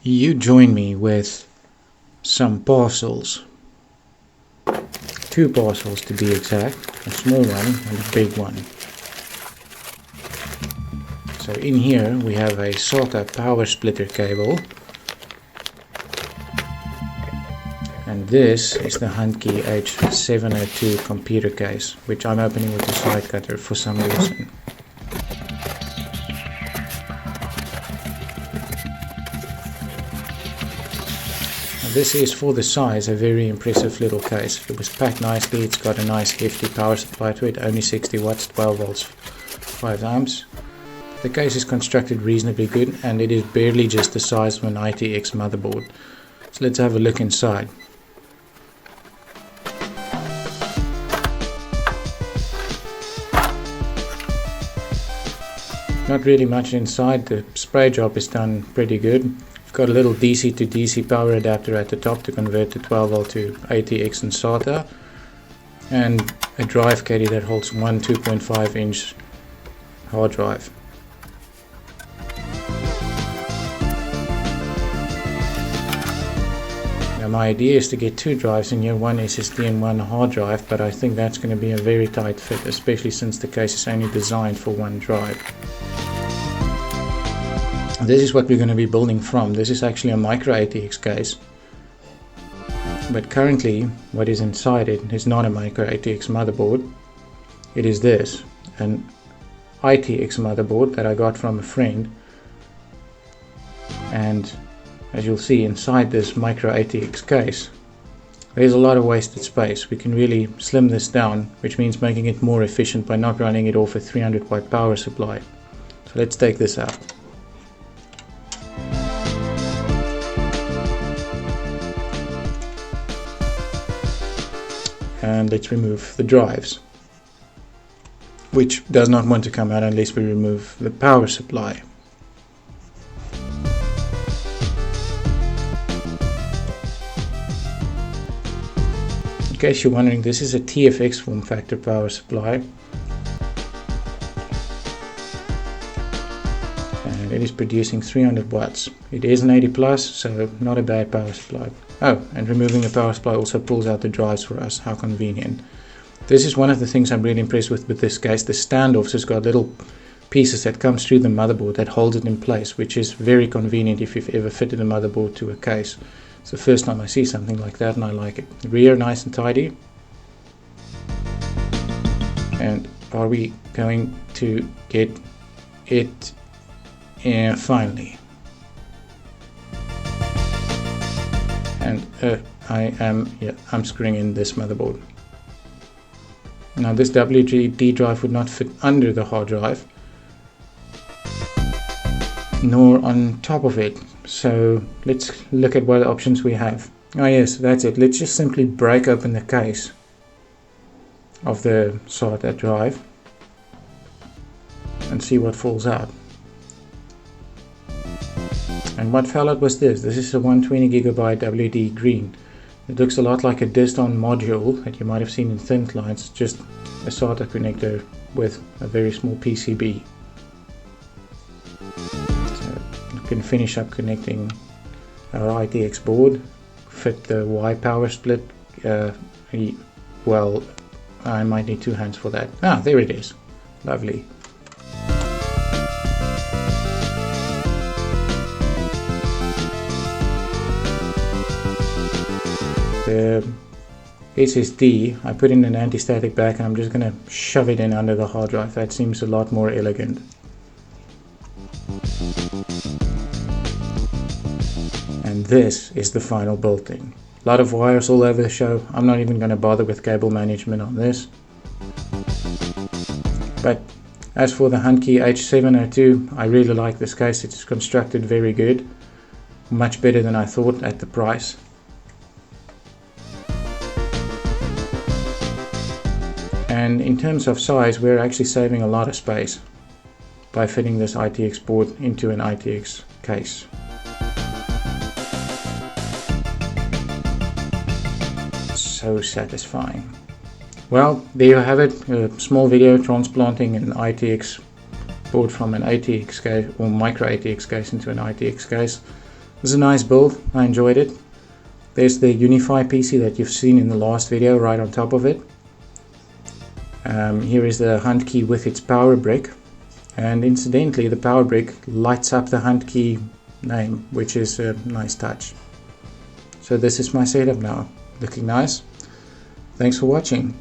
you join me with some parcels. 2 parcels to be exact, a small one and a big one. So in here we have a SATA power splitter cable, and this is the Huntkey H702 computer case, which I'm opening with a side cutter for some reason. This is, for the size, a very impressive little case. It was packed nicely. It's got a nice hefty power supply to it, only 60 watts, 12 volts, 5 amps. The case is constructed reasonably good, and it is barely just the size of an ITX motherboard. So let's have a look inside. Not really much inside. The spray job is done pretty good. Got a little DC to DC power adapter at the top to convert the 12 volt to ATX and SATA, and a drive caddy that holds one 2.5 inch hard drive. Now my idea is to get 2 drives in here, one SSD and one hard drive, but I think that's going to be a very tight fit, especially since the case is only designed for 1 drive. This is what we're going to be building from. This is actually a micro ATX case, but currently what is inside it is not a micro ATX motherboard. It is this, an ITX motherboard that I got from a friend, and as you'll see inside this micro ATX case there's a lot of wasted space. We can really slim this down, which means making it more efficient by not running it off a 300 watt power supply. So let's take this out. And let's remove the drives, which does not want to come out unless we remove the power supply. In case you're wondering, this is a TFX form factor power supply, and it is producing 300 watts. It is an 80 plus, so not a bad power supply. Oh, and removing the power supply also pulls out the drives for us. How convenient. This is one of the things I'm really impressed with this case. The standoffs has got little pieces that comes through the motherboard that holds it in place, which is very convenient if you've ever fitted a motherboard to a case. It's the first time I see something like that, and I like it. The rear nice and tidy. And are we going to get it finally? And I'm screwing in this motherboard. Now this WD drive would not fit under the hard drive, nor on top of it. So let's look at what options we have. Oh yes, that's it. Let's just simply break open the case of the SATA drive and see what falls out. And what fell out was this. This is a 120 gigabyte WD green. It looks a lot like a disk-on module that you might have seen in thin clients, just a SATA connector with a very small PCB. So you can finish up connecting our ITX board, fit the Y power split. Well, I might need 2 hands for that. Ah, there it is. Lovely. The SSD, I put in an anti-static back, and I'm just going to shove it in under the hard drive. That seems a lot more elegant. And this is the final build thing. A lot of wires all over the show. I'm not even going to bother with cable management on this. But as for the Huntkey H702, I really like this case. It's constructed very good. Much better than I thought at the price. And in terms of size, we're actually saving a lot of space by fitting this ITX board into an ITX case. So satisfying. Well, there you have it, a small video transplanting an ITX board from an ATX case or micro ATX case into an ITX case. was a nice build, I enjoyed it. There's the Unify PC that you've seen in the last video right on top of it. Here is the Huntkey with its power brick, and incidentally the power brick lights up the Huntkey name, which is a nice touch. So this is my setup now, looking nice. Thanks for watching.